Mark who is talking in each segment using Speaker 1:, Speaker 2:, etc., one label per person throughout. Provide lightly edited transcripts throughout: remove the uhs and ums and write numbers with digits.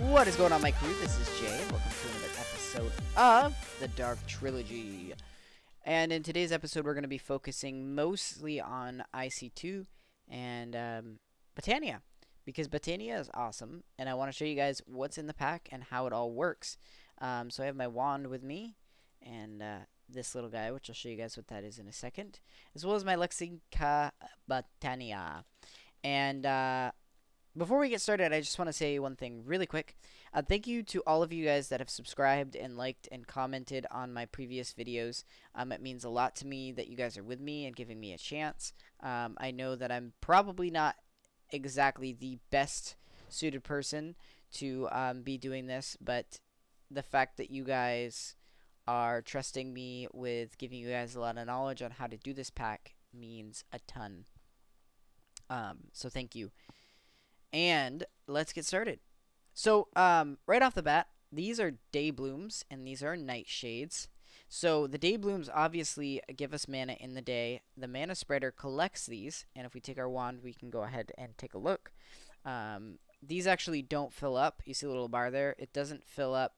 Speaker 1: What is going on, my crew? This is Jay, and welcome to another episode of the Dark Trilogy. And in today's episode, we're going to be focusing mostly on IC2 and Botania, because Botania is awesome, and I want to show you guys what's in the pack and how it all works. So I have my wand with me, and this little guy, which I'll show you guys what that is in a second, as well as my Lexica Botania. And before we get started, I just want to say one thing really quick. Thank you to all of you guys that have subscribed and liked and commented on my previous videos. It means a lot to me that you guys are with me and giving me a chance. I know that I'm probably not exactly the best suited person to be doing this, but the fact that you guys are trusting me with giving you guys a lot of knowledge on how to do this pack means a ton. So thank you. And let's get started. So right off the bat, these are day blooms and these are night shades. So the day blooms obviously give us mana in the day. The mana spreader collects these, and if we take our wand, we can go ahead and take a look. These actually don't fill up. You see the little bar there? It doesn't fill up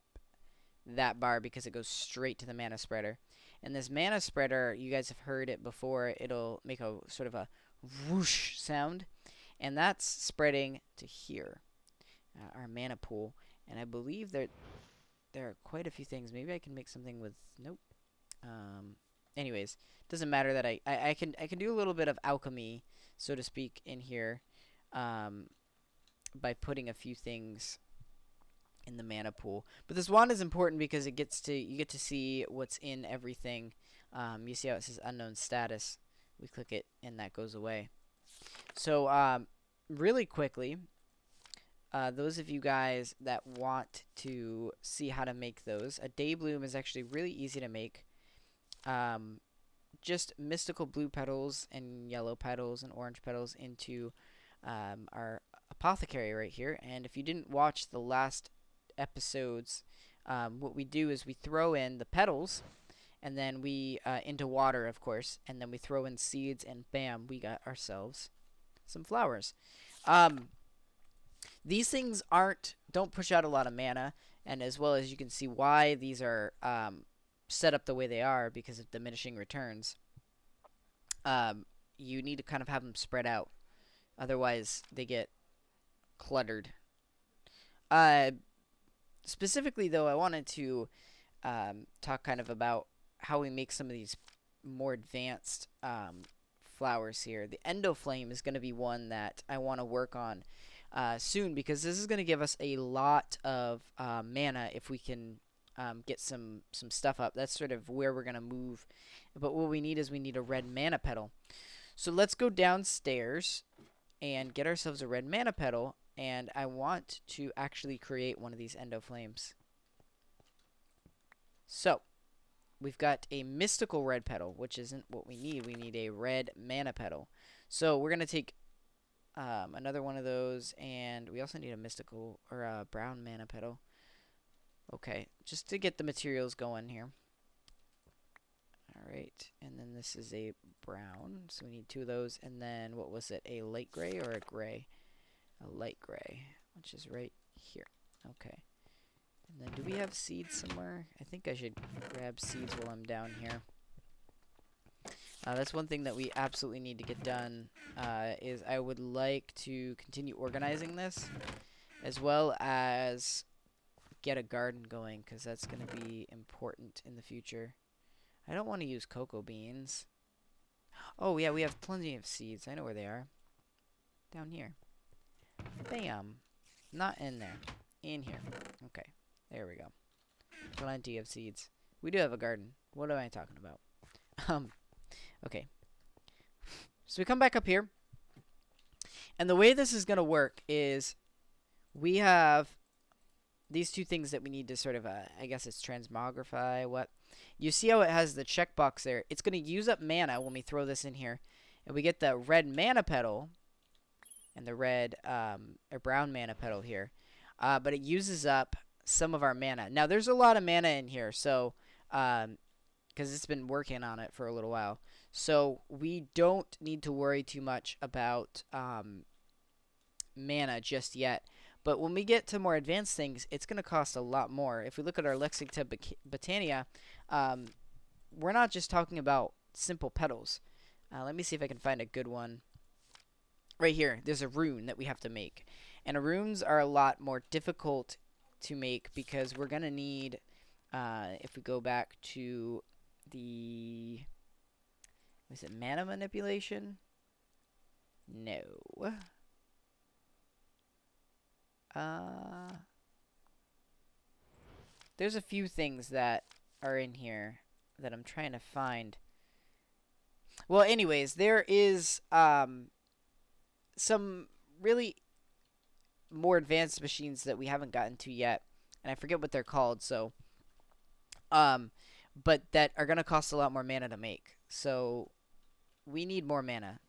Speaker 1: that bar because it goes straight to the mana spreader. And this mana spreader, you guys have heard it before, it'll make a sort of a whoosh sound. And that's spreading to here, our mana pool. And I believe there are quite a few things. Maybe I can make something with, nope. Anyways, doesn't matter that I can do a little bit of alchemy, so to speak, in here, by putting a few things in the mana pool. But this wand is important because you get to see what's in everything. You see how it says unknown status. We click it and that goes away. So really quickly, those of you guys that want to see how to make those, a day bloom is actually really easy to make. Just mystical blue petals and yellow petals and orange petals into our apothecary right here. And if you didn't watch the last episodes, what we do is we throw in the petals, and then we into water, of course, and then we throw in seeds, and bam, we got ourselves some flowers. These things don't push out a lot of mana, and as well as you can see why these are set up the way they are because of diminishing returns. You need to kind of have them spread out, otherwise they get cluttered. Specifically, though, I wanted to talk kind of about how we make some of these more advanced flowers here. The Endoflame is going to be one that I want to work on soon, because this is going to give us a lot of mana if we can get some stuff up. That's sort of where we're going to move. But what we need is we need a red mana petal. So let's go downstairs and get ourselves a red mana petal, and I want to actually create one of these Endoflames. So we've got a mystical red petal, which isn't what we need. We need a red mana petal. So we're going to take another one of those, and we also need a mystical or a brown mana petal. Okay, just to get the materials going here. Alright, and then this is a brown, so we need two of those. And then, what was it, a light gray or a gray? A light gray, which is right here. Okay. And then, do we have seeds somewhere? I think I should grab seeds while I'm down here. That's one thing that we absolutely need to get done, is I would like to continue organizing this, as well as get a garden going, because that's going to be important in the future. I don't want to use cocoa beans. Oh, yeah, we have plenty of seeds. I know where they are. Down here. Bam. Not in there. In here. Okay. There we go. Plenty of seeds. We do have a garden. What am I talking about? Okay. So we come back up here. And the way this is going to work is we have these two things that we need to sort of, I guess it's transmogrify. What? You see how it has the checkbox there? It's going to use up mana when we throw this in here. And we get the red mana petal and the red or brown mana petal here. But it uses up some of our mana. Now, there's a lot of mana in here, so because it's been working on it for a little while. So we don't need to worry too much about mana just yet. But when we get to more advanced things, it's going to cost a lot more. If we look at our Lexington Botania, we're not just talking about simple petals. Let me see if I can find a good one. Right here, there's a rune that we have to make. And runes are a lot more difficult to make because we're going to need, if we go back to the, was it mana manipulation? No. There's a few things that are in here that I'm trying to find. Well, anyways, there is some really more advanced machines that we haven't gotten to yet, and I forget what they're called, so but that are going to cost a lot more mana to make. So we need more mana.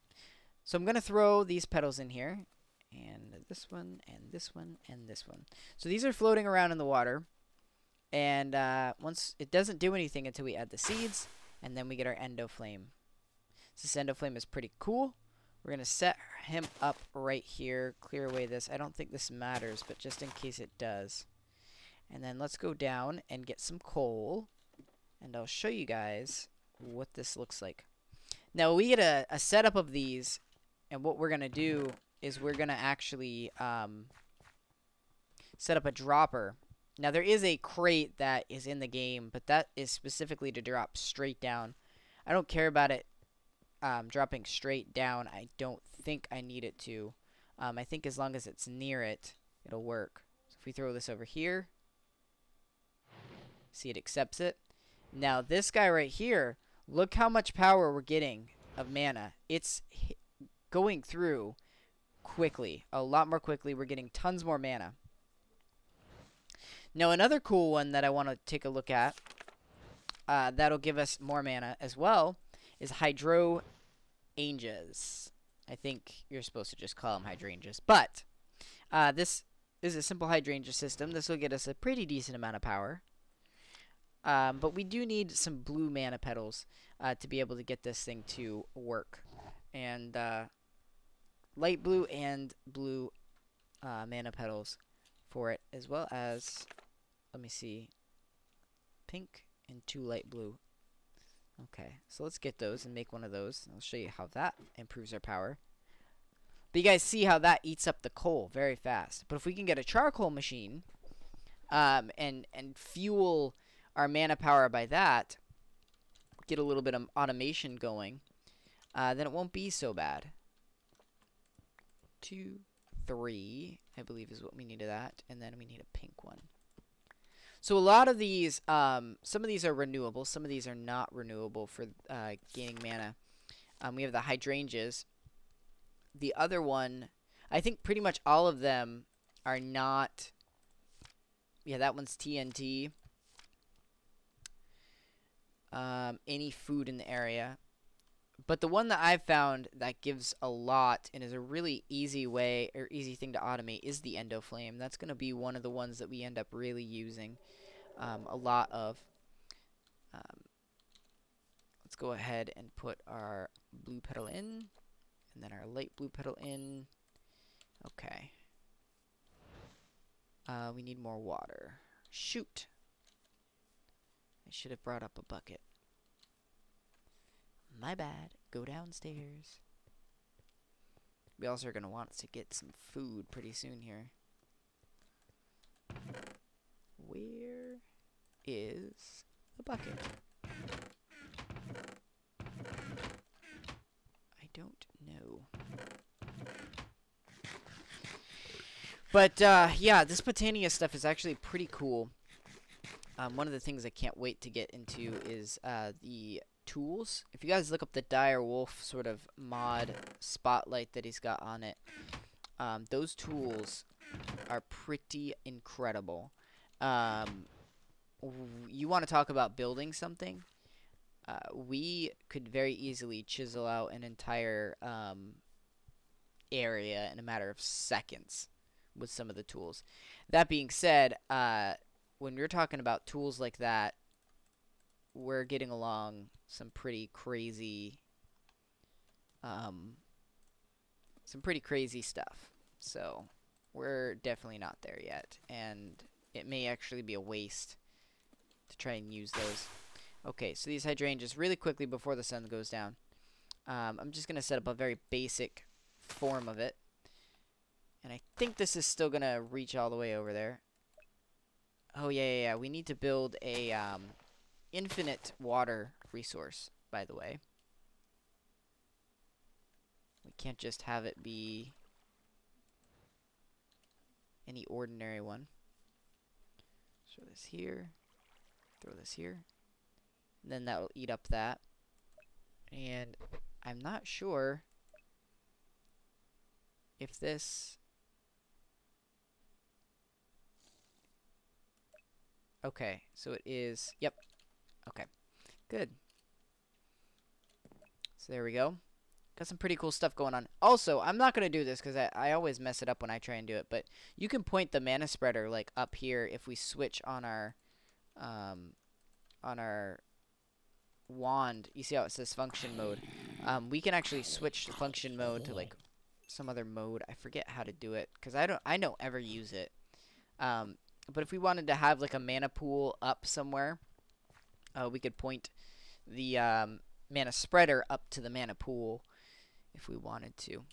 Speaker 1: So I'm going to throw these petals in here, and this one, and this one, and this one. So these are floating around in the water, and once it doesn't do anything until we add the seeds, and then we get our endo flame. So this endo flame is pretty cool. We're going to set him up right here, clear away this. I don't think this matters, but just in case it does. And then let's go down and get some coal, and I'll show you guys what this looks like. Now, we get a setup of these, and what we're going to do is we're going to actually set up a dropper. Now, there is a crate that is in the game, but that is specifically to drop straight down. I don't care about it dropping straight down. I don't think I need it to. I think as long as it's near it, it'll work. So if we throw this over here, see, it accepts it. Now, this guy right here, look how much power we're getting of mana. It's going through quickly, a lot more quickly. We're getting tons more mana. Now, another cool one that I want to take a look at, that'll give us more mana as well, is hydrangeas. I think you're supposed to just call them hydrangeas. But this is a simple hydrangea system. This will get us a pretty decent amount of power. But we do need some blue mana petals to be able to get this thing to work. And light blue and blue mana petals for it, as well as, let me see, pink and 2 light blue. Okay, so let's get those and make one of those. I'll show you how that improves our power. But you guys see how that eats up the coal very fast. But if we can get a charcoal machine and fuel our mana power by that, get a little bit of automation going, then it won't be so bad. 2, 3, I believe is what we need of that. And then we need a pink one. So a lot of these, some of these are renewable. Some of these are not renewable for gaining mana. We have the hydrangeas. The other one, I think pretty much all of them are not. Yeah, that one's TNT. Any food in the area. But the one that I've found that gives a lot and is a really easy way or easy thing to automate is the endo flame. That's going to be one of the ones that we end up really using a lot of. Let's go ahead and put our blue petal in, and then our light blue petal in. Okay. We need more water. Shoot. I should have brought up a bucket. My bad. Go downstairs. We also are going to want to get some food pretty soon here. Where is the bucket? I don't know. But, yeah, this Botania stuff is actually pretty cool. One of the things I can't wait to get into is the tools. If you guys look up the Direwolf sort of mod spotlight that he's got on it, those tools are pretty incredible. You want to talk about building something? We could very easily chisel out an entire area in a matter of seconds with some of the tools. That being said, when you're talking about tools like that, we're getting along some pretty crazy stuff. So we're definitely not there yet, and it may actually be a waste to try and use those. Okay, so these hydrangeas, really quickly before the sun goes down, I'm just going to set up a very basic form of it. And I think this is still going to reach all the way over there. Oh, yeah. We need to build a infinite water resource, by the way. We can't just have it be any ordinary one. Throw this here. Throw this here. And then that will eat up that. And I'm not sure if this... Okay, so it is... Yep. Okay. Good. So there we go. Got some pretty cool stuff going on. Also, I'm not going to do this because I always mess it up when I try and do it. But you can point the mana spreader like up here if we switch on our wand. You see how it says function mode? We can actually switch the function mode to like some other mode. I forget how to do it because I don't ever use it. But if we wanted to have like a mana pool up somewhere, we could point the mana spreader up to the mana pool if we wanted to.